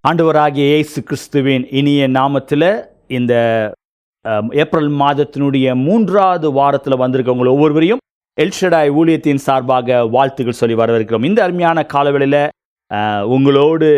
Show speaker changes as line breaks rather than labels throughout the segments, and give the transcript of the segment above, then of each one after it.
ஆண்டவராகிய இயேசு கிறிஸ்துவின் இனிய நாமத்தில் இந்த ஏப்ரல் மாதத்தினுடைய 3வது வாரத்தில் வந்திருக்கவங்க ஒவ்வொருவரையும் எல்ஷடாய் ஊழியத்தின் சார்பாக வாழ்த்துக்கள் சொல்லி வரவேற்கிறோம். இந்த அருமையான காலவெளியில் உங்களோடு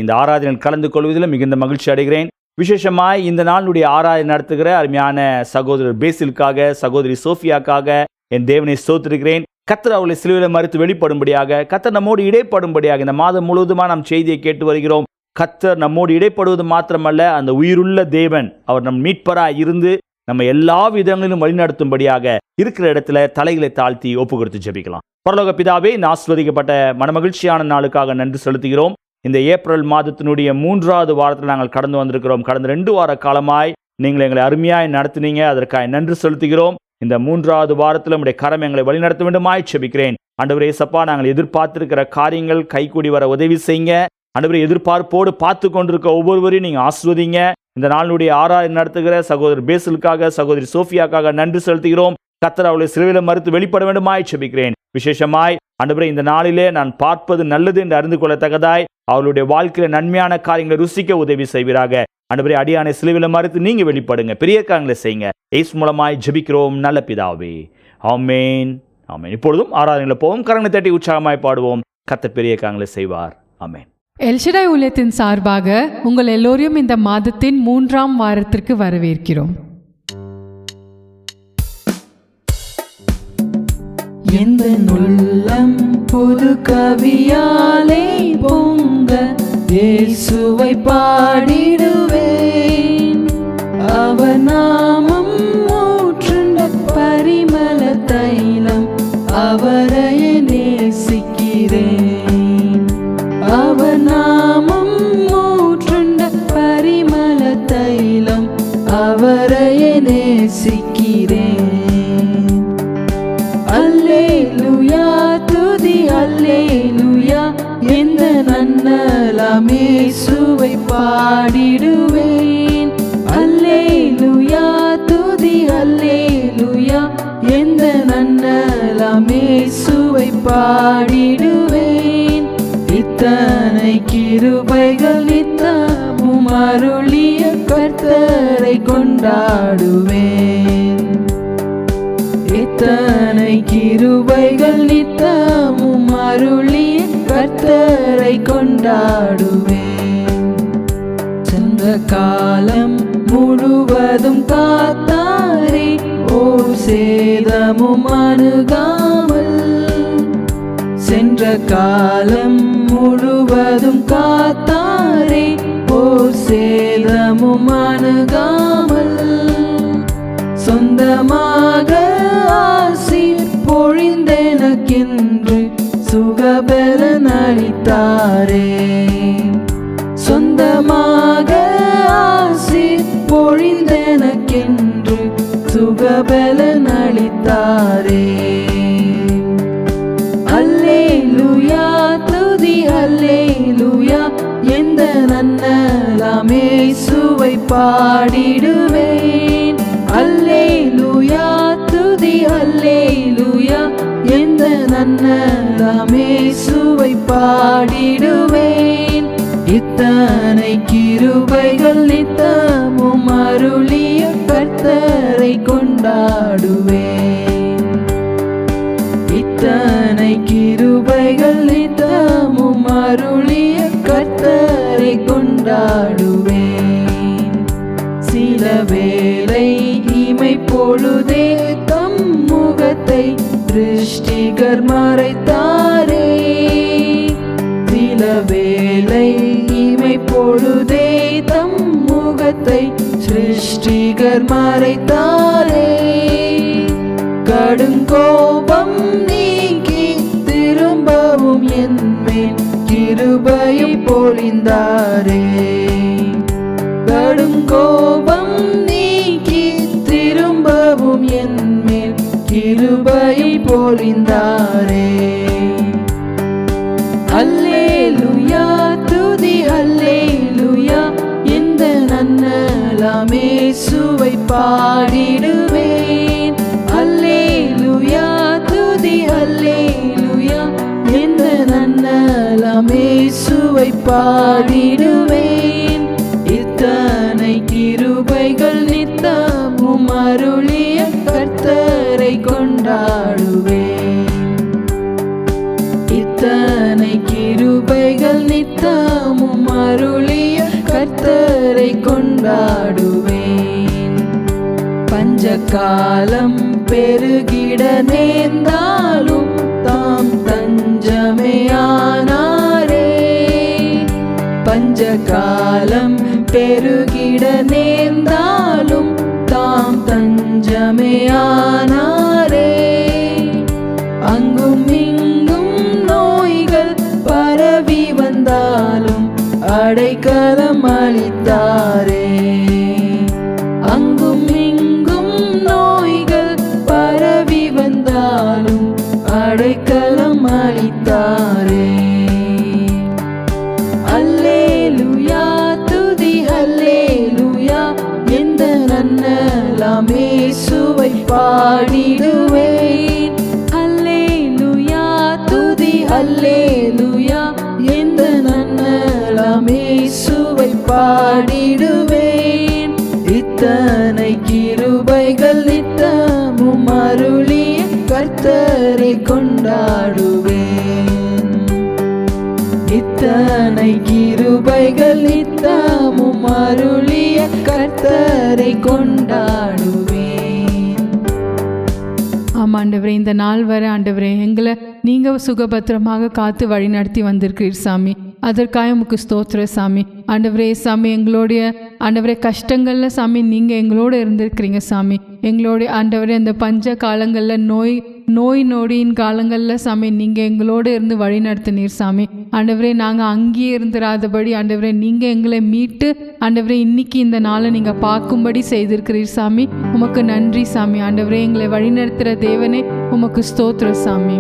இந்த ஆராதனையில் கலந்து கொள்வதில் மிகுந்த மகிழ்ச்சி அடைகிறேன். விசேஷமாய் இந்த நாளுடைய ஆராதனை நடத்துகிற அருமையான சகோதரர் பேசிலுக்காக, சகோதரி சோஃபியாக்காக என் தேவனை ஸ்தோத்திரிக்கிறேன். கர்த்தர் அவளை சிலுவையில் மறுத்து வெளிப்படும்படியாக, கர்த்தர் நம்மோடு இடைப்படும்படியாக இந்த மாதம் முழுவதுமாக நாம் செய்தியை கேட்டு வருகிறோம். கர்த்தர் நம்மோடு இடைப்படுவது மாத்திரமல்ல, அந்த உயிருள்ள தேவன் அவர் நம் மீட்பராய் இருந்து நம்ம எல்லா விதங்களிலும் வழிநடத்தும்படியாக இருக்கிற இடத்துல தலைகளை தாழ்த்தி ஒப்பு கொடுத்து ஜெபிக்கலாம். பரலோக பிதாவே, இந்த ஆசீர்வதிக்கப்பட்ட மனமகிழ்ச்சியான நாளுக்காக நன்றி செலுத்துகிறோம். இந்த ஏப்ரல் மாதத்தினுடைய 3வது வாரத்தில் நாங்கள் கடந்து வந்திருக்கிறோம். கடந்த 2 வார காலமாய் நீங்கள் எங்களை அருமையாய் நடத்தினீங்க, அதற்காக நன்றி செலுத்துகிறோம். இந்த 3வது வாரத்தில் உடைய கரம் எங்களை வழிநடத்த வேண்டுமாய் ஜெபிக்கிறேன். ஆண்டவரே சப்பா, நாங்கள் எதிர்பார்த்திருக்கிற காரியங்கள் கைகூடி வர உதவி செய்யுங்க. ஆண்டவரே, எதிர்பார்ப்போடு பார்த்து கொண்டிருக்க ஒவ்வொருவரையும் நீங்கள் ஆசீர்வதிங்க. இந்த நாளுடைய ஆராதனை நடத்துகிற சகோதரர் பேசலுக்காக, சகோதரி சோஃபியாக்காக நன்றி செலுத்துகிறோம். கர்த்தர் அவளை சிலுவையில் மறுத்து வெளிப்பட வேண்டுமாய் ஜெபிக்கிறேன். விசேஷமாய் ஆண்டவரே, இந்த நாளிலே நான் பார்ப்பது நல்லது என்று அறிந்து கொள்ளத்தக்கதாய் அவளுடைய வாழ்க்கையில நன்மையான காரியங்களை ருசிக்க உதவி செய்வீராக. ஆண்டவரே, அடியானை சிலுவையில் மறுத்து நீங்க வெளிப்படுங்க, பெரிய காரியங்களை செய்யுங்க. இயேசு மூலமாய் ஜெபிக்கிறோம் நல்ல பிதாவே, ஆமென், ஆமென். இப்பொழுதும் ஆராதனையில் போவோம். கரங்களை தட்டி உற்சாகமாய் பாடுவோம். கர்த்தர் பெரிய காரியங்களை செய்வார். ஆமென்.
எல்ஷடாய் ஊழியத்தின் சார்பாக உங்கள் எல்லோரையும் இந்த மாதத்தின் 3ஆம் வாரத்திற்கு வரவேற்கிறோம்.
எந்த உள்ளம் புது கவியாலே பொங்க இயேசுவை பாடிடுவேன். அவர் நாமம் ஊற்றுண்ட பரிமள தைலம், அவரையே நேசிக்கிறேன். அவர் நாமம் ஊற்றுண்ட பரிமள தைலம், அவரையே நேசிக்கிறேன். அல்லேலூயா, துதி அல்லேலூயா, எந்த நன்னலாம் இயேசுவை பாடிடுவேன். அல்லேலூயா, துதி அல்லேலூயா, எந்த நன்னலாம் இயேசுவை பாடிடுவேன். இத்தனை கிருபைகள் நித்தமும் அருளிய கர்த்தரை கொண்டாடுவேன். இத்தனை கிருபைகள் நித்தமும் அருளிய கர்த்தரை கொண்டாடுவேன். சென்ற காலம் முழுவதும் காத்தாரே, ஓர் சேதமும் அணுகாமல். சென்ற காலம் முழுவதும் காத்தாரே, ஓர் சேதமும் அணுகாமல். சொந்தமாக ஆசீர் பொழிந்தெனக்கென்று சுகபலன் அளித்தாரே. சொந்தமாக ஆசீர் பொழிந்தெனக்கென்று சுகபலன் அளித்தாரே. அல்லேலூயா, துதி அல்லேலூயா, எந்த நன்னலாம் இயேசுவை பாடிடுவேன். அல்லேலூயா, துதி அல்லேலூயா, எந்த நன்னலாம் இயேசுவை பாடிடுவேன். இத்தனை கிருபைகள் நித்தமும் அருளிய கர்த்தரை கொண்டாடுவேன். இத்தனை கிருபைகள் நித்தமும் அருளிய கர்த்தரை கொண்டாடுவேன். சில வேளை இமை பொழுதே தம் முகத்தை திருஷ்டிகர் மறைத்தாரே. சில வேளை இமை பொழுதே தம் முகத்தை சிருஷ்டிகர் மறைத்தாரே. கடுங்கோபம் நீக்கி திரும்பவும் என்மேல் கிருபையை பொழிந்தாரே. கடுங்கோபம் நீக்கி திரும்பவும் என்மேல் கிருபையை பொழிந்தாரே. அல்லேலூயா, துதி அல்லேலூயா, எந்த நன்னலாம் இயேசுவை பாடிடுவேன். அல்லேலூயா, துதி அல்லேலூயா, எந்த நன்னலாம் நாளெல்லாம் இயேசுவை பாடிடுவேன். இத்தனை கிருபைகள் நித்தமும் அருளிய கர்த்தரை கொண்டாடுவேன். இத்தனை கிருபைகள் நித்தமும் அருளிய கர்த்தரை கொண்டாடுவேன். பஞ்சகாலம் பெருகிட நேர்ந்தாலும் தாம் தஞ்சமையானாரே. பஞ்சகாலம் பெருகிட நேர்ந்தாலும் தாம் தஞ்சமையானாரே. அங்கும் இங்கும் நோய்கள் பரவி வந்தாலும் அடைக்கலம் அளித்தாரே. அங்கும் இங்கும் நோய்கள் பரவி வந்தாலும் அடைக்கலம் அளித்தாரே. அல்லேலூயா துதி அல்லேலூயா, எந்த நன்னலாம் இயேசுவை பாடிடுவேன். அல்லேலூயா துதி அல்லேலூயா, எந்த நன்னலாம் இயேசுவை பாடிடுவேன். இத்தனை கிருபைகள் நித்தமும் அருளிய கர்த்தரை கொண்டாடுவேன். இத்தனை கிருபைகள் நித்தமும் அருளிய கர்த்தரை கொண்டாடுவேன்.
ஆமாண்டவரே, இந்த நாள் வரை ஆண்டவரே எங்களை நீங்கள் சுகபத்திரமாக காத்து வழி நடத்தி வந்திருக்கிறீர் சாமி. அதற்காக உமக்கு ஸ்தோத்திர சாமி. ஆண்டவரே சாமி, எங்களுடைய ஆண்டவரே கஷ்டங்களில் சாமி நீங்கள் எங்களோடு இருந்திருக்கிறீங்க சாமி. எங்களுடைய ஆண்டவரே அந்த பஞ்ச காலங்களில் நோய் நொடியின் காலங்களில் சாமி நீங்கள் எங்களோடு இருந்து வழி நடத்தினீர் சாமி. ஆண்டவரே நாங்கள் அங்கேயே இருந்துராதபடி ஆண்டவரே நீங்கள் எங்களை மீட்டு ஆண்டவரே இன்னைக்கு இந்த நாளை நீங்கள் பார்க்கும்படி செய்திருக்கிறீர் சாமி. உமக்கு நன்றி சாமி. ஆண்டவரே எங்களை வழி நடத்துகிற தேவனே உமக்கு ஸ்தோத்திர சாமி.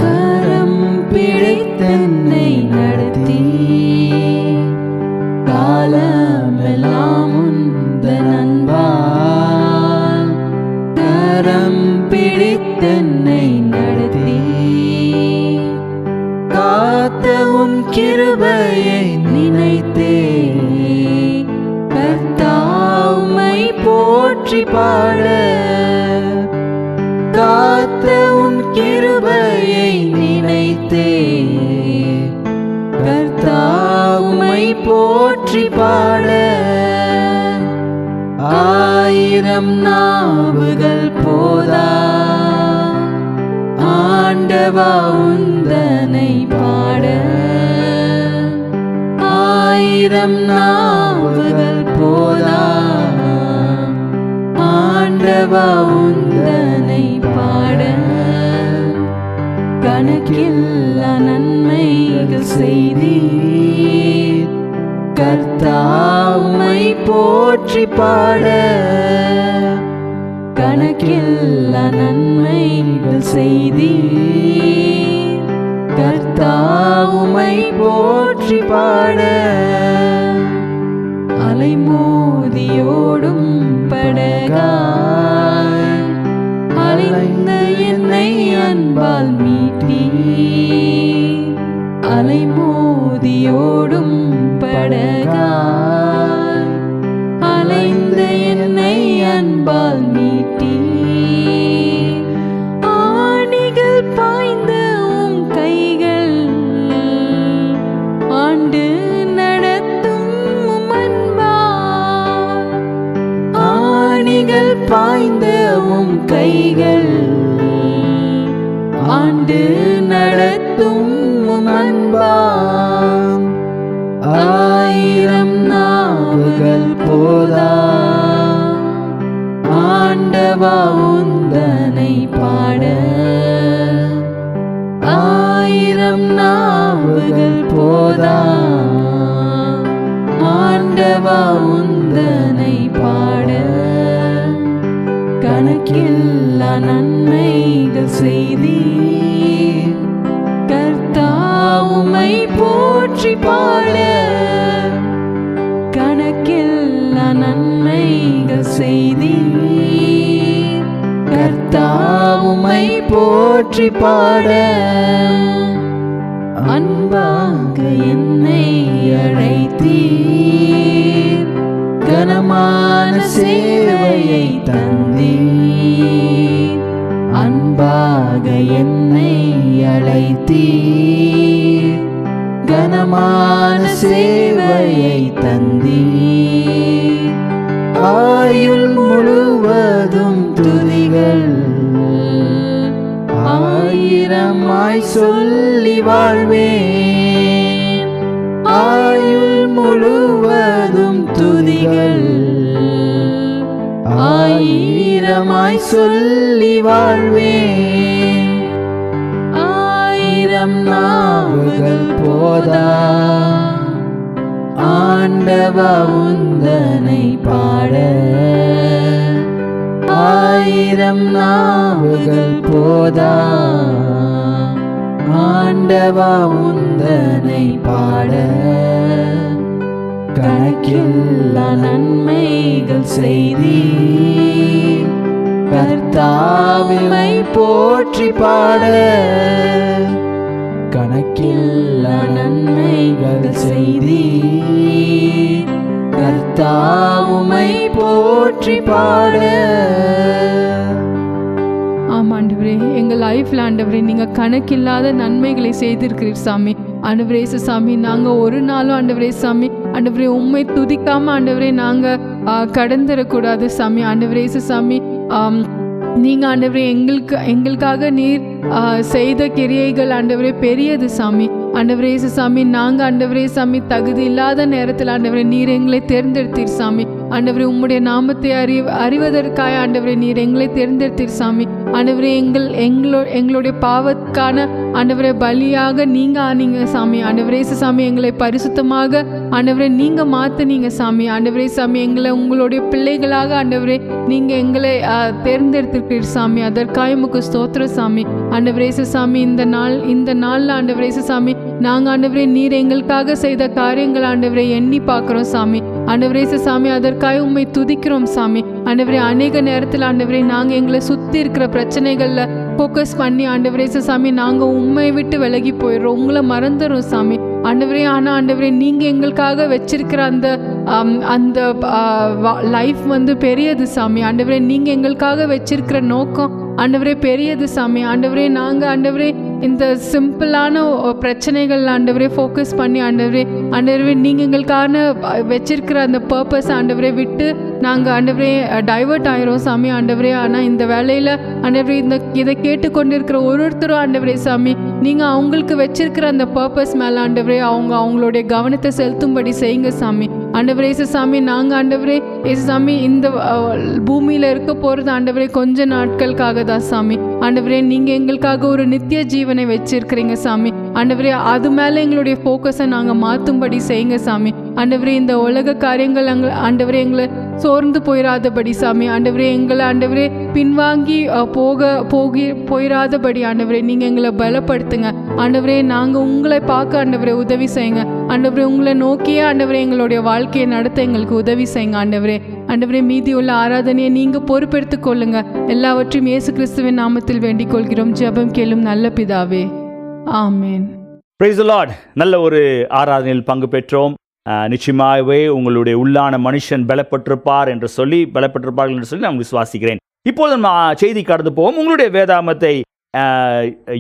கரம் பிடித்தென்னை நடத்தி காலமெல்லாம் உந்தன் அன்பால். கரம் பிடித்தென்னை நடத்தி காத்த உன் கிருபையை நினைத்தே கர்த்தாவை போற்றி பாட. காத்த உன் கிருபையை நினைத்தே கர்த்தாவை போற்றி பாட. ஆயிரம் நாவுகள் போதா ஆண்டவா உந்தனை பாட. ஆயிரம் நாவுகள் போதா ஆண்டவா உந்தனை பாட. கணக்கில்லா நன்மைகள் செய்தீர் கர்த்தாவை போற்றி பாட. கணக்கில்லா நன்மைகள் செய்தீர் கர்த்தாவை போற்றி பாட. அலைமோதியோடும் படகாய் அலைந்த என்னை அன்பால் மீட்டி. அலைமோதியோடும் படகாய் அலைந்த என்னை அன்பால் மீட்டி. ஆணிகள் பாய்ந்த உம் கைகள் ஆண்டு நடத்தும் உம் அன்பால். ஆணிகள் பாய்ந்த உம் கைகள் ஆண்டு நடத்தும் உம் அன்பால். ஆயிரம் நாவுகள் போதா ஆண்டவா உந்தனை பாட. ஆயிரம் நாவுகள் போதா ஆண்டவா உந்தனை பாட. கணக்கில்லா நன்மைகள் செய்தீர் கர்த்தாவை போற்றி பாட. கணக்கில் செய்தீர். கர்த்தாவுமை போற்றி பாட அன்பாக என்னை அழைத்தீர். கனமான சேவையை தந்தீர். அன்பாக என்னை அழைத்தீர். கனமான சேவையை தந்தீர். ஆயுள் முழுவதும் துதிகள் ஆயிரமாய் சொல்லி வாழ்வேன். ஆயுள் முழுவதும் துதிகள் ஆயிரமாய் சொல்லி வாழ்வேன். ஆயிரம் நாவுகள் போதா ஆண்டவா உந்தனை பாட. ஆயிரம் நாவுகள் போதா ஆண்டவா உந்தனை பாட. கணக்கில்லா நன்மைகள் செய்தீர். கர்த்தாவை போற்றி பாட. கணக்கில்லா நன்மைகள் செய்தீர். கர்த்தாவுமை போற்றி பாட.
ஆமாம் ஆண்டவரே, எங்கள் லைஃப்பில் ஆண்டவரே நீங்கள் கணக்கில்லாத நன்மைகளை செய்திருக்கிறீர் சாமி. ஆண்டவரே சாமி, நாங்கள் ஒரு நாளும் ஆண்டவரே சாமி ஆண்டவரே உண்மை துதிக்காமல் ஆண்டவரே நாங்கள் கடந்துடக்கூடாது சாமி. ஆண்டவரே சாமி, நீங்கள் ஆண்டவரே எங்களுக்காக நீர் செய்த கிரியைகள் ஆண்டவரே பெரியது சாமி. ஆண்டவரே சாமி, நாங்கள் ஆண்டவரே சாமி தகுதி இல்லாத நேரத்தில் ஆண்டவரே நீர் எங்களை தேர்ந்தெடுத்தீர் சாமி. ஆண்டவரே உம்முடைய நாமத்தை அறிவதற்காக ஆண்டவரே நீர் எங்களை தேர்ந்தெடுத்தீர் சாமி. ஆண்டவரே எங்களுடைய பாவத்துக்கான ஆண்டவரே பலியாக நீங்கள் ஆனீங்க சாமி. ஆண்டவரே சாமி, எங்களை பரிசுத்தமாக ஆண்டவரே நீங்கள் மாற்றினீங்க சாமி. ஆண்டவரே சாமி, எங்களை உங்களுடைய பிள்ளைகளாக ஆண்டவரே நீங்கள் எங்களை தேர்ந்தெடுத்திருக்கிறீர் சாமி. அதற்காக உமக்கு ஸ்தோத்திரம் சாமி. ஆண்டவரே சாமி, இந்த நாளில் ஆண்டவரே சாமி நாங்கள் ஆண்டவரே நீர் எங்களுக்காக செய்த காரியங்கள் ஆண்டவரே எண்ணி பார்க்குறோம் சாமி. ஆண்டவரே சாமி, அதற்காக உண்மை துதிக்கிறோம் சாமி. ஆண்டவரே அநேக நேரத்தில் ஆண்டவரே நாங்கள் எங்களை சுற்றி இருக்கிற பிரச்சனைகளில் ஃபோக்கஸ் பண்ணி ஆண்டவரே சாமி நாங்கள் உண்மை விட்டு விலகி போயிடுறோம், உங்களை மறந்துடுறோம் சாமி. ஆண்டவரே, ஆனால் ஆண்டவரே நீங்கள் எங்களுக்காக வச்சிருக்கிற அந்த லைஃப் வந்து பெரியது சாமி. ஆண்டவரே நீங்கள் எங்களுக்காக வச்சிருக்கிற நோக்கம் ஆண்டவரே பெரியது சாமி. ஆண்டவரே நாங்கள் ஆண்டவரே இந்த சிம்பிளான பிரச்சனைகள் ஆண்டவரே ஃபோக்கஸ் பண்ணி ஆண்டவரே நீங்கள் எங்களுக்கான வச்சிருக்கிற அந்த பர்பஸ் ஆண்டவரே விட்டு நாங்கள் ஆண்டவரே டைவர்ட் ஆயிரும் சாமி. ஆண்டவரே, ஆனால் இந்த வேலையில் ஆண்டவரே இதை கேட்டுக்கொண்டிருக்கிற ஒருத்தரும் ஆண்டவரே சாமி நீங்கள் அவங்களுக்கு வச்சிருக்கிற அந்த பர்பஸ் மேலே ஆண்டவரே அவங்களுடைய கவனத்தை செலுத்தும்படி செய்யுங்க சாமி. ஆண்டவரே சாமி, நாங்கள் ஆண்டவரே சாமி இந்த பூமியில் இருக்க போகிறது ஆண்டவரே கொஞ்ச நாட்களுக்காக தான் சாமி. ஆண்டவரே நீங்கள் எங்களுக்காக ஒரு நித்திய ஜீவனை வச்சிருக்கிறீங்க சாமி. ஆண்டவரே அது மேலே எங்களுடைய ஃபோக்கஸை நாங்கள் மாற்றும்படி செய்யுங்க சாமி. ஆண்டவரே இந்த உலக காரியங்கள் ஆண்டவரே எங்களை சோர்ந்து போயிடாதபடி சாமி. ஆண்டவரே எங்களை ஆண்டவரே பின்வாங்கி போயிடாதபடி ஆண்டவரே நீங்கள் எங்களை பலப்படுத்துங்க. ஆண்டவரே நாங்கள் உங்களை பார்க்க ஆண்டவரே உதவி செய்யுங்க. ஆண்டவரே உங்களை நோக்கியே ஆண்டவரே எங்களுடைய வாழ்க்கையை நடத்த எங்களுக்கு உதவி செய்யுங்க. ஆண்டவரே மீதி உள்ள ஆராதனையை நீங்கள் பொறுப்பெடுத்துக் கொள்ளுங்க. எல்லாவற்றையும் இயேசு கிறிஸ்துவின் நாமத்தில் வேண்டிக் கொள்கிறோம். ஜெபம் கேளும் நல்ல பிதாவே, ஆமேன்.
Praise the Lord. நல்ல ஒரு ஆராதனையில் பங்கு பெற்றோம். நிச்சயமாகவே உங்களுடைய உள்ளான மனுஷன் பலப்பட்டிருப்பார்கள் என்று சொல்லி நான் விசுவாசிக்கிறேன். இப்போது நம்ம செய்தி கடந்து போவோம். உங்களுடைய வேதாமத்தை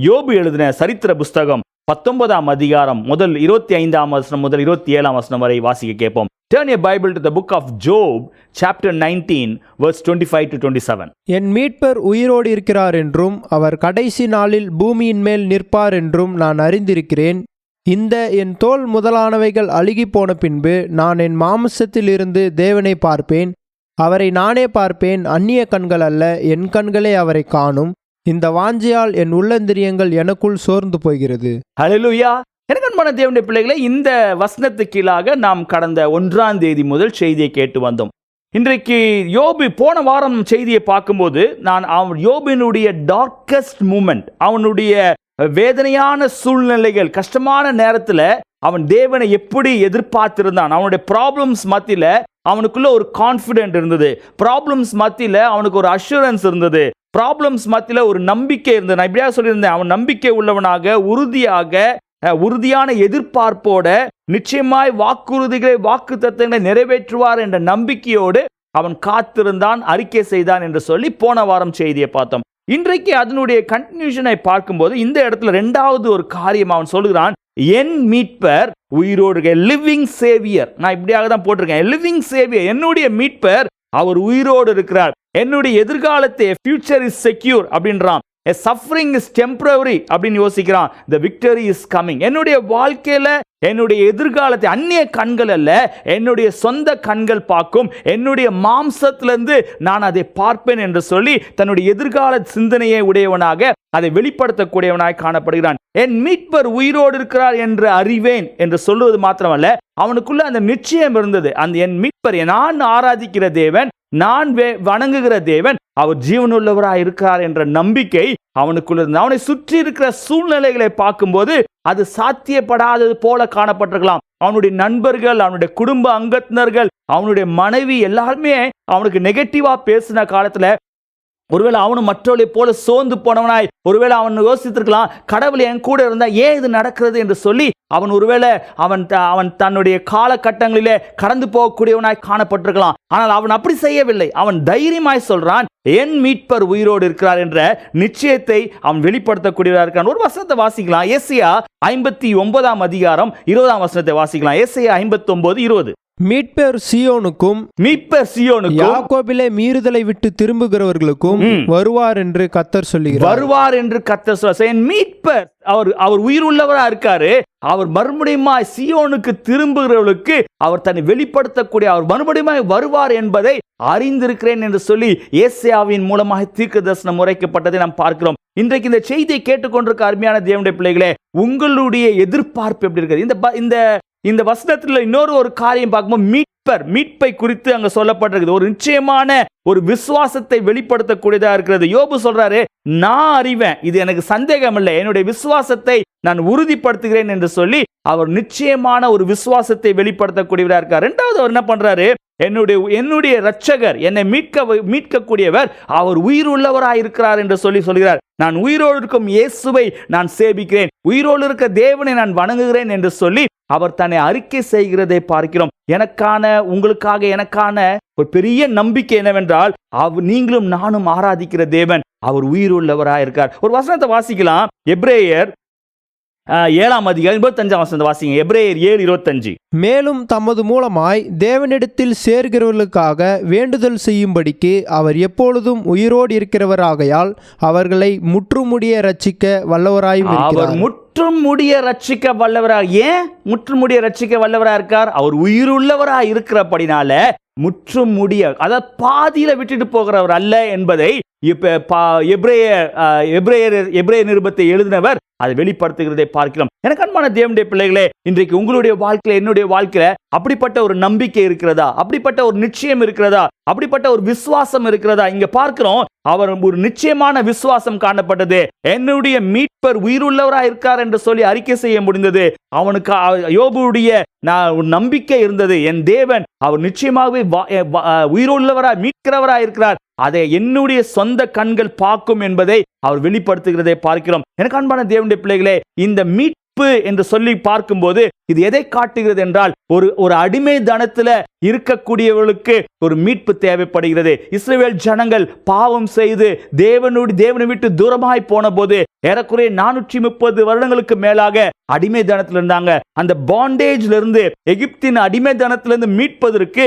யோபு எழுதின சரித்திர புஸ்தகம் 19ஆம் அதிகாரம் முதல் 25ஆம் வசனம் முதல் 27ஆம் வசனம் வரை வாசிக்க கேட்போம். Turn your Bible to the book of Job, chapter 19, verse 25 to 27.
என் மீட்பர் உயிரோடு இருக்கிறார் என்றும் அவர் கடைசி நாளில் பூமியின் மேல் நிற்பார் என்றும் நான் அறிந்திருக்கிறேன். இந்த என் தோல் முதலானவைகள் அழுகி போன பின்பு நான் என் மாம்சத்திலிருந்து தேவனை பார்ப்பேன். அவரை நானே பார்ப்பேன், அந்நிய கண்கள் அல்ல, என் கண்களே அவரை காணும். இந்த வாஞ்சையால் என் உள்ளந்திரியங்கள் எனக்குள் சோர்ந்து போகிறது.
ஹல்லேலூயா. எனக்கு அன்பான தேவனுடைய பிள்ளைகளே, இந்த வசனத்துக்கு கீழாக நாம் கடந்த 1ஆம் தேதி முதல் செய்தியை கேட்டு வந்தோம். இன்றைக்கு யோபு, போன வாரம் செய்தியை பார்க்கும்போது நான் யோபினுடைய டார்க்கஸ்ட் மூமெண்ட், அவனுடைய வேதனையான சூழ்நிலைகள், கஷ்டமான நேரத்துல அவன் தேவனை எப்படி எதிர்பார்த்திருந்தான். அவனுடைய ப்ராப்ளம்ஸ் மத்தியில அவனுக்குள்ள ஒரு கான்ஃபிடென்ட் இருந்தது. ப்ராப்ளம்ஸ் மத்தியில அவனுக்கு ஒரு அஷூரன்ஸ் இருந்தது. ப்ராப்ளம்ஸ் மத்தியில ஒரு நம்பிக்கை இருந்தது. நான் இப்படியா சொல்லியிருந்தேன், அவன் நம்பிக்கை உள்ளவனாக, உறுதியான எதிர்பார்ப்போட, நிச்சயமாய் வாக்குறுதிகளை, வாக்கு தத்தங்களை நிறைவேற்றுவார் என்ற நம்பிக்கையோடு அவன் காத்திருந்தான், அறிக்கை செய்தான் என்று சொல்லி போன வாரம் செய்தியை பார்த்தோம். இன்றைக்கு அதனுடைய கன்டினியூஷனை பார்க்கும்போது இந்த இடத்துல இரண்டாவது ஒரு காரியம் அவன் சொல்லுகிறான், என் மீட்பர் உயிரோடு, லிவிங் சேவியர். நான் இப்படியாக தான் போட்டிருக்கேன், லிவிங் சேவியர், என்னுடைய மீட்பர் அவர் உயிரோடு இருக்கிறார். என்னுடைய எதிர்காலத்தை, ஃபியூச்சர் இஸ் செக்யூர் அப்படின்றான். சஃபரிங் இஸ் டெம்பரரி அப்படின்னு யோசிக்கிறான். the victory is coming. என்னுடைய வாழ்க்கையில என்னுடைய எதிர்காலத்தை அந்நிய கண்கள் அல்ல, என்னுடைய சொந்த கண்கள் பார்க்கும். என்னுடைய மாம்சத்திலிருந்து நான் அதை பார்ப்பேன் என்று சொல்லி தன்னுடைய எதிர்கால சிந்தனையை உடையவனாக, அதை வெளிப்படுத்தக்கூடியவனாய் காணப்படுகிறான். என் மீட்பர் உயிரோடு இருக்கிறார் என்று அறிவேன் என்று சொல்லுவது மாத்திரமல்ல, அவனுக்குள்ள அந்த நிச்சயம் இருந்தது. அந்த என் மீட்பர், நான் ஆராதிக்கிற தேவன், நான் வணங்குகிற தேவன் அவர் ஜீவனுள்ளவராய் இருக்கிறார் என்ற நம்பிக்கை அவனுக்குள்ள இருந்தது. அவனை சுற்றி இருக்கிற சூழ்நிலைகளை பார்க்கும்போது அது சாத்தியப்படாதது போல காணப்பட்டிருக்கலாம். அவனுடைய நண்பர்கள், அவனுடைய குடும்ப அங்கத்தினர்கள், அவனுடைய மனைவி எல்லாருமே அவனுக்கு நெகட்டிவா பேசின காலத்துல ஒருவேளை அவனும் மற்றவர்களை போல சோர்ந்து போனவனாய், ஒருவேளை அவன் யோசித்திருக்கலாம், கடவுள் என் கூட இருந்தா ஏன் இது நடக்கிறது என்று சொல்லி அவன் ஒருவேளை அவன் தன்னுடைய காலகட்டங்களிலே கடந்து போகக்கூடியவனாய் காணப்பட்டிருக்கலாம். ஆனால் அவன் அப்படி செய்யவில்லை. அவன் தைரியமாய் சொல்றான், என் மீட்பர் உயிரோடு இருக்கிறார் என்ற நிச்சயத்தை அவன் வெளிப்படுத்தக்கூடியவராக இருக்கான். ஒரு வசனத்தை வாசிக்கலாம். ஏசாயா 59 அதிகாரம் 20 வசனத்தை வாசிக்கலாம். ஏசாயா 59:20.
மீட்பர் சீயோனுக்கும் யாக்கோபிலே மீறுதலை விட்டு திரும்புகிறவர்களுக்கும் வருவார் என்று கர்த்தர் சொல்லுகிறார்.
என் மீட்பர் அவர் உயிர் உள்ளவரா இருக்காரு. அவர் மறுபடியுமாய் சீயோனுக்கு திரும்புகிறவர்களுக்கு அவர் தன்னை வெளிப்படுத்தக்கூடிய, அவர் மறுபடியுமாய் வருவார் என்பதை அறிந்திருக்கிறேன் என்று சொல்லி ஏசாயாவின் மூலமாக தீர்க்கதரிசனம் உரைக்கப்பட்டதை நாம் பார்க்கிறோம். இன்றைக்கு இந்த செய்தியை கேட்டுக்கொண்டிருக்க அருமையான தேவனுடைய பிள்ளைகளே, உங்களுடைய எதிர்பார்ப்பு எப்படி இருக்கிறது? இந்த வசனத்தில் இன்னொரு ஒரு காரியம் பார்க்கும்போது மீட்பை குறித்து அங்க சொல்லப்பட்டிருக்கிறது. ஒரு நிச்சயமான ஒரு விசுவாசத்தை வெளிப்படுத்தக்கூடியதா இருக்கிறது. யோபு சொல்றாரு, நான் அறிவேன், இது எனக்கு சந்தேகம் இல்லை, என்னுடைய விசுவாசத்தை நான் உறுதிப்படுத்துகிறேன் என்று சொல்லி அவர் நிச்சயமான ஒரு விசுவாசத்தை வெளிப்படுத்தக்கூடியவராக இருக்கார். இரண்டாவது அவர் என்ன பண்றாரு, என்னுடைய இரட்சகர், என்னை மீட்கக்கூடியவர் அவர் உயிர் உள்ளவராய் இருக்கிறார் என்று சொல்கிறார். நான் உயிரோடு இருக்கும் இயேசுவை நான் சேவிக்கிறேன், உயிரோடு இருக்க தேவனை நான் வணங்குகிறேன் என்று சொல்லி அவர் தன்னை அறிக்கை செய்கிறதை பார்க்கிறோம். உங்களுக்காக எனக்கான ஒரு பெரிய நம்பிக்கை என்னவென்றால், நீங்களும் நானும் ஆராதிக்கிற தேவன் அவர் உயிர் உள்ளவராய் இருக்கார். ஒரு வசனத்தை வாசிக்கலாம். எபிரேயர் 7 அதிகாரம் 25 வசனத்தை வாசிங்க. எபிரேயர் 7:25.
மேலும் தமது மூலமாய் தேவனிடத்தில் சேர்கிறவர்களுக்காக வேண்டுதல் செய்யும்படிக்கு அவர் எப்பொழுதும் உயிரோடு இருக்கிறவராகையால் அவர்களை முற்றுமுடிய ரட்சிக்க வல்லவராயும் இருக்கிறார்.
அவர் முற்றுமுடிய ரட்சிக்க வல்லவராக. ஏன் முற்றுமுடிய ரட்சிக்க வல்லவராக இருக்கார்? அவர் உயிருள்ளவராக இருக்கிறபடினால முற்றுமுடிய, அதாவது பாதியில விட்டுட்டு போகிறவர் அல்ல என்பதை எபிரேய நிருபத்தை எழுதினவர் அதை வெளிப்படுத்துகிறதை பார்க்கிறோம். எனக்கு அன்பான தேவனுடைய பிள்ளைகளே, இன்றைக்கு உங்களுடைய வாழ்க்கையில, என்னுடைய வாழ்க்கையில அப்படிப்பட்ட ஒரு நம்பிக்கை இருக்கிறதா? அப்படிப்பட்ட ஒரு நிச்சயம் இருக்கிறதா? அப்படிப்பட்ட ஒரு விசுவாசம் இருக்கிறதா? இங்க பார்க்கிறோம், அவர் ஒரு நிச்சயமான விசுவாசம் காணப்பட்டது. என்னுடைய மீட்பர் உயிருள்ளவராக இருக்கார் என்று சொல்லி அறிக்கை செய்ய முடிந்தது. அவனுக்கு யோபுடைய நம்பிக்கை இருந்தது, என் தேவன் அவர் நிச்சயமாகவே உயிருள்ளவராய் மீட்கிறவராய் இருக்கிறார், அதை என்னுடைய சொந்த கண்கள் பார்க்கும் என்பதை அவர் வெளிப்படுத்துகிறதை பார்க்கிறோம். எனக்கு அன்பான தேவனுடைய பிள்ளைகளே, இந்த மீட்பு என்று சொல்லி பார்க்கும்போது இது எதை காட்டுகிறது என்றால், ஒரு அடிமை தனத்துல இருக்கக்கூடியவர்களுக்கு ஒரு மீட்பு தேவைப்படுகிறது. இஸ்ரவேல் ஜனங்கள் பாவம் செய்து தேவனை விட்டு தூரமாய் போன போது ஏறக்குறைய 430 வருடங்களுக்கு மேலாக அடிமை தனத்தில் இருந்தாங்க. அந்த பாண்டேஜ்ல இருந்து, எகிப்தின் அடிமை தனத்திலிருந்து மீட்பதற்கு,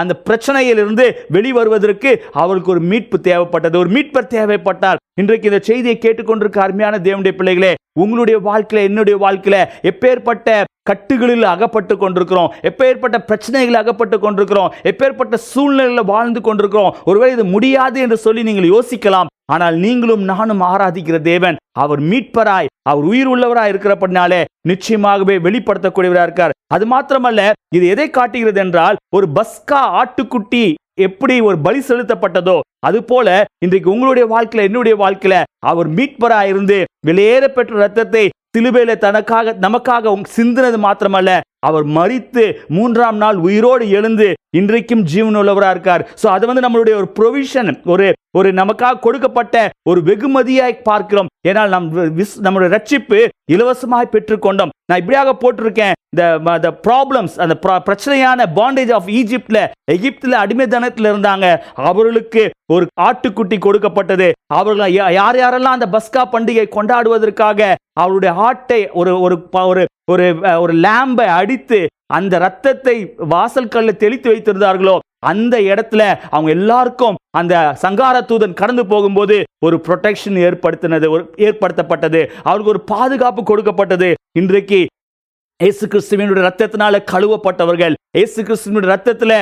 அந்த பிரச்சனையிலிருந்து வெளிவருவதற்கு அவருக்கு ஒரு மீட்பு தேவைப்பட்டது, ஒரு மீட்பர் தேவைப்பட்டார். இன்றைக்கு இந்த செய்தியை கேட்டுக்கொண்டிருக்க அருமையான தேவனுடைய பிள்ளைகளே, உங்களுடைய வாழ்க்கையில, என்னுடைய வாழ்க்கையில எப்பேற்பட்ட கட்டுகளில் அகப்பட்டு கொண்டிருக்கிறோம், எப்பேற்பட்ட பிரச்சனைகள் அகப்பட்டு கொண்டிருக்கிறோம், எப்பேற்பட்ட சூழ்நிலையில் வாழ்ந்து கொண்டிருக்கிறோம். ஒருவேளை இது முடியாது என்று சொல்லி நீங்கள் யோசிக்கலாம். ஆனால் நீங்களும் நானும் ஆராதிக்கிற தேவன் அவர் மீட்பராய், அவர் உயிர் உள்ளவராய் இருக்கிறபடினாலே நிச்சயமாகவே வெளிப்படுத்தக்கூடியவராக இருக்கார். அது மாத்திரமல்ல, இது எதை காட்டுகிறது என்றால், ஒரு பஸ்கா ஆட்டுக்குட்டி எப்படி ஒரு பலி செலுத்தப்பட்டதோ அது போல இன்றைக்கு உங்களுடைய வாழ்க்கையில, என்னுடைய வாழ்க்கையில அவர் மீட்பராக இருந்து வெளியேற பெற்ற ரத்தத்தை சிலுவையில நமக்காக சிந்தினது மாத்திரமல்ல, அவர் மரித்து 3ஆம் நாள் உயிரோடு எழுந்து இன்றைக்கும் ஜீவனுள்ளவராக இருக்கார். ஸோ அது நம்மளுடைய ஒரு ப்ரொவிஷன், ஒரு நமக்காக கொடுக்கப்பட்ட ஒரு வெகுமதியாய் பார்க்கிறோம். ஏனால் நம்முடைய ரட்சிப்பு இலவசமாய் பெற்றுக்கொண்டோம். நான் இப்படியாக போட்டிருக்கேன், the problems, அந்த பிரச்சனையான பாண்டேஜ் ஆஃப் எகிப்தில் அடிமைத்தனத்தில் இருந்தாங்க. அவர்களுக்கு ஒரு ஆட்டுக்குட்டி கொடுக்கப்பட்டது. அவர்கள் யாரெல்லாம் அந்த பஸ்கா பண்டிகை கொண்டாடுவதற்காக அவருடைய ஆட்டை ஒரு லேம்பை அடித்து அந்த ரத்தத்தை வாசல் கல்ல தெளித்து வைத்திருந்தார்களோ அந்த இடத்துல அவங்க எல்லாருக்கும் அந்த சங்கார தூதன் கடந்து போகும்போது ஒரு ப்ரொடெக்ஷன் ஏற்படுத்தப்பட்டது. அவருக்கு ஒரு பாதுகாப்பு கொடுக்கப்பட்டது. இன்றைக்கு இயேசு கிறிஸ்துவினுடைய ரத்தத்தினால கழுவப்பட்டவர்கள், இயேசு கிறிஸ்துவினுடைய ரத்தத்தில்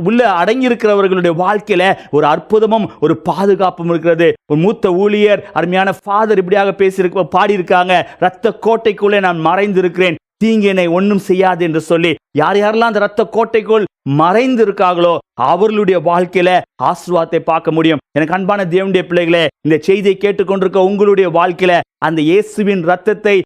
உள்ள அடங்கி இருக்கிறவர்களுடைய வாழ்க்கையில ஒரு அற்புதமும் ஒரு பாதுகாப்பும் இருக்கிறது. ஒரு மூத்த ஊழியர், அருமையான ஃபாதர் இப்படியாக பாடியிருக்காங்க, ரத்த கோட்டைக்குள்ளே நான் மறைந்திருக்கிறேன், தீங்கு என்னை ஒன்றும் செய்யாது என்று சொல்லி. யாரெல்லாம் அந்த ரத்த கோட்டைக்குள் மறைந்து இருக்காங்களோ அவர்களுடைய வாழ்க்கையில ஆசீர்வாதத்தை பார்க்க முடியும். எனக்கு அன்பான தேவனுடைய பிள்ளைகளே, இந்த செய்தியை கேட்டுக்கொண்டிருக்க உங்களுடைய வாழ்க்கையில அந்த இயேசுவின் ரத்தத்தை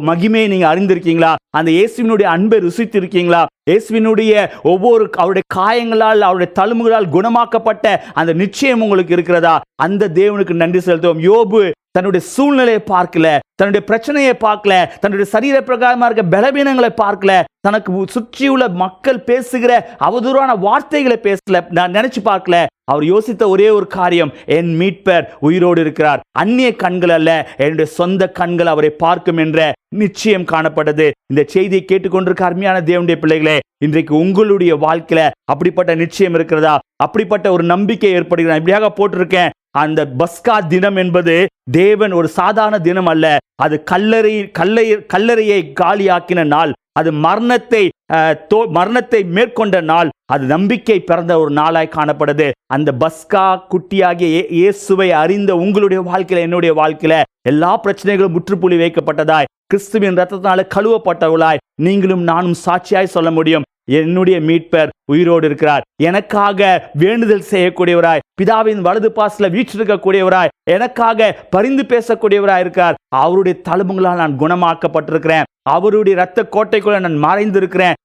மகிமையை நீங்க அறிந்திருக்கீங்களா? அந்த இயேசுவினுடைய அன்பை ருசித்திருக்கீங்களா? இயேசுவினுடைய அவருடைய காயங்களால், அவருடைய தழும்புகளால் குணமாக்கப்பட்ட அந்த நிச்சயம் உங்களுக்கு இருக்கிறதா? அந்த தேவனுக்கு நன்றி செலுத்துவோம். யோபு தன்னுடைய சூழ்நிலையை பார்க்கல, தன்னுடைய பிரச்சனையை பார்க்கல, தன்னுடைய சரீர பிரகாரமா இருக்க பலவீனங்களை பார்க்கல, தனக்கு சுற்றியுள்ள மக்கள் பேசுகிற அவதூறான வார்த்தைகளை பேசல, நான் நினைச்சு பார்க்கல. அவர் யோசித்த ஒரே ஒரு காரியம், என் மீட்பர் உயிரோடு இருக்கிறார், அந்நிய கண்கள் அல்ல, என்னுடைய சொந்த கண்கள் அவரை பார்க்கும் என்ற நிச்சயம் காணப்பட்டது. இந்த செய்தியை கேட்டுக்கொண்டிருக்க அருமையான தேவனுடைய பிள்ளைகளே, இன்றைக்கு உங்களுடைய வாழ்க்கையில அப்படிப்பட்ட நிச்சயம் இருக்கிறதா? அப்படிப்பட்ட ஒரு நம்பிக்கை ஏற்படுகிறதா? இப்படியாக போட்டிருக்கேன், அந்த பஸ்கா தினம் என்பது தேவன் ஒரு சாதாரண தினம் அல்ல, அது கல்லறையை காலியாக்கின நாள், அது மரணத்தை மேற்கொண்ட நாள், அது நம்பிக்கை பிறந்த ஒரு நாளாய் காணப்படுது. அந்த பஸ்கா குட்டியாகிய இயேசுவை அறிந்த உங்களுடைய வாழ்க்கையில, என்னுடைய வாழ்க்கையில எல்லா பிரச்சனைகளும் முற்றுப்புள்ளி வைக்கப்பட்டதாய், கிறிஸ்துவின் ரத்தத்தினால கழுவப்பட்டவளாய் நீங்களும் நானும் சாட்சியாய் சொல்ல முடியும், என்னுடைய மீட்பர் உயிரோடு இருக்கிறார், எனக்காக வேண்டுதல் செய்யக்கூடியவராய், பிதாவின் வலது பாசில வீற்றிருக்கக்கூடியவராய், எனக்காக பரிந்து பேசக்கூடியவராய் இருக்கார். அவருடைய தழும்புகளால் நான் குணமாக்கப்பட்டிருக்கிறேன், அவருடைய இரத்த கோட்டைக்குள்ள நான் மறைந்திருக்கிறேன்,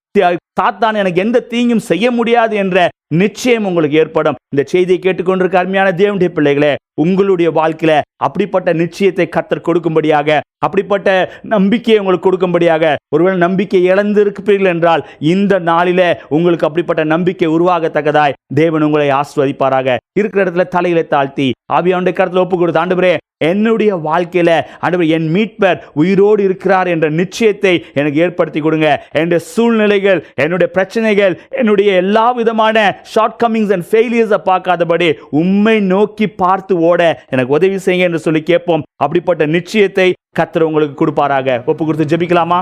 சாத்தான் எனக்கு எந்த தீங்கும் செய்ய முடியாது என்ற நிச்சயம் உங்களுக்கு ஏற்படும். இந்த செய்தியை கேட்டுக்கொண்டிருக்க அருமையான தேவனுடைய பிள்ளைகளே, உங்களுடைய வாழ்க்கையில அப்படிப்பட்ட நிச்சயத்தை கர்த்தர் கொடுக்கும்படியாக, அப்படிப்பட்ட நம்பிக்கையை உங்களுக்கு கொடுக்கும்படியாக, ஒருவேளை நம்பிக்கை இழந்து இருப்பீர்கள் என்றால் இந்த நாளில உங்களுக்கு அப்படிப்பட்ட நம்பிக்கை உருவாகத்தக்கதாய் தேவன் உங்களை ஆசீர்வதிப்பாராக. இருக்கிற இடத்துல தலையில தாழ்த்தி ஆவியானவருடைய கரத்துல ஒப்பு கொடுத்து, ஆண்டவரே என்னுடைய வாழ்க்கையில ஆண்டவரே என் மீட்பர் உயிரோடு இருக்கிறார் என்ற நிச்சயத்தை எனக்கு ஏற்படுத்தி கொடுங்க. என்னுடைய சூழ்நிலைகள், என்னுடைய பிரச்சனைகள், என்னுடைய எல்லா விதமான ஷார்ட் கமிங்ஸ் அண்ட் ஃபெயிலியர்ஸை பார்க்காதபடி உம்மை நோக்கி பார்த்து ஓட எனக்கு உதவி செய்யுங்க என்று சொல்லி கேட்போம். அப்படிப்பட்ட நிச்சயத்தை கர்த்தர் உங்களுக்கு கொடுப்பாராக. ஒப்பு கொடுத்து ஜெபிக்கலாமா?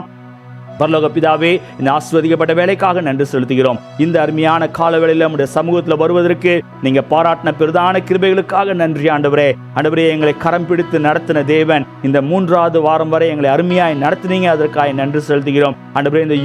பரலோக பிதாவே, இந்த ஆசீர்வதிக்கப்பட்ட வேலைக்காக நன்றி செலுத்துகிறோம். இந்த அருமையான காலவேளையில் நம்முடைய சமூகத்தில் வருவதற்கு நீங்க பாராட்டின பிரதான கிருபைகளுக்காக நன்றி ஆண்டவரே. ஆண்டவரே, எங்களை கரம் பிடித்து நடத்தின தேவன், இந்த 3வது வாரம் வரை எங்களை அருமையாய் நடத்தினீங்க, அதற்காக நன்றி செலுத்துகிறோம் ஆண்டவரே. இந்த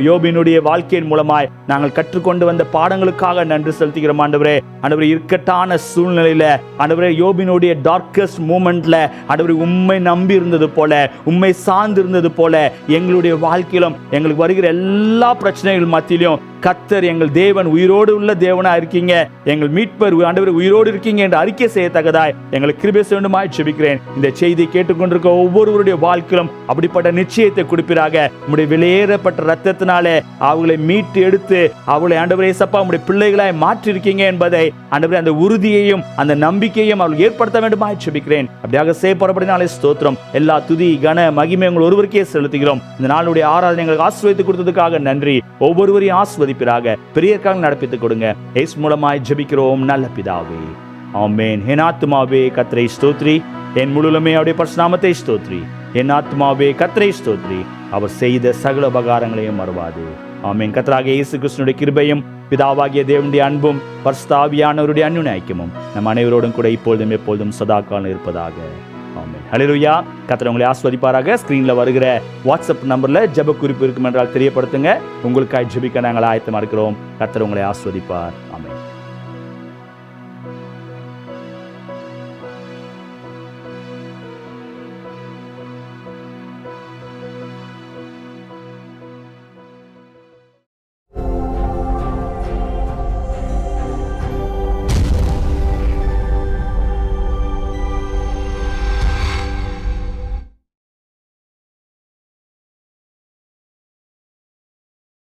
யோபினுடைய வாழ்க்கையின் மூலமாய் நாங்கள் கற்றுக்கொண்டு வந்த பாடங்களுக்காக நன்றி செலுத்துகிறோம் ஆண்டவரே. ஆண்டவரே, இக்கட்டான சூழ்நிலையில ஆண்டவரே, யோபினுடைய டார்க்கஸ்ட் மூமெண்ட்ல ஆண்டவரே உம்மை நம்பி இருந்தது போல, உம்மை சார்ந்து இருந்தது போல எங்களுடைய வாழ்க்கையிலும் எங்களுக்கு வருகிற எல்லா பிரச்சனைகள் மத்தியிலும் கர்த்தர் எங்கள் தேவன் உயிரோடு உள்ள தேவனா இருக்கீங்க, எங்கள் மீட்பர் ஆண்டவர் உயிரோடு இருக்கீங்க என்று அறிக்கை செய்யத்தக்கதாய் எங்களுக்கு கிருபை செய்யணுமாய் ஜெபிக்கிறேன். இந்த செய்தியை கேட்டுக்கொண்டிருக்க ஒவ்வொருவருடைய வாழ்க்கையிலும் அப்படிப்பட்ட நிச்சயத்தை கொடுப்பீராக. உம்முடைய வெளியேறப்பட்ட ரத்தத்தினாலே அவங்களை மீட்டு எடுத்து அவளை ஆண்டவரே சப்பா உம்முடைய பிள்ளைகளாய் மாற்றிருக்கீங்க என்பதை ஆண்டவரே அந்த உறுதியையும் அந்த நம்பிக்கையும் அவர்கள் ஏற்படுத்த வேண்டுமாய் ஜெபிக்கிறேன். அப்படியாக செய்யப்படப்படினாலே ஸ்தோத்திரம். எல்லா துதி கன மகிமை உங்கள் ஒருவருக்கே செலுத்துகிறோம். இந்த நாளுடைய ஆராதனை எங்களுக்கு ஆசீர்வதித்து கொடுத்ததுக்காக நன்றி. ஒவ்வொருவரையும் ஆசீர்வதிப்பிறாக பெரியக்காக நடப்பித்துக் கொடுங்க. இயேசு மூலமாய் ஜெபிக்கிறோம் நல்ல பிதாவே, ஆமென். என் ஆத்துமாவே கர்த்தரை ஸ்தோத்ரி, என் முழுமே அவருடைய பரிசுநாமத்தை ஸ்தோத்ரி. என் ஆத்துமாவே கர்த்தரை ஸ்தோத்ரி, அவர் செய்த சகல உபகாரங்களையும் மறவாது. ஆமென். கர்த்தராகிய இயேசு கிறிஸ்துவினுடைய கிருபையும் பிதாவாகிய தேவனுடைய அன்பும் பரிசுத்த ஆவியானவருடைய அன்யோன்ய ஐக்கியமும் நம் அனைவரோடும் கூட இப்பொழுதும் எப்பொழுதும் சதாகாலம் இருப்பதாக. ஆமென். ஹல்லேலூயா. கர்த்தர் உங்களை ஆஸ்வதிப்பாராக. ஸ்கிரீன்ல வருகிற வாட்ஸ்அப் நம்பர்ல ஜெப குறிப்பு இருக்கும் என்றால் தெரியப்படுத்துங்க. உங்களுக்காக ஜெபிக்க நாங்கள் ஆயத்தமா இருக்கிறோம். கர்த்தர் உங்களை ஆஸ்வதிப்பார். ஆமென்.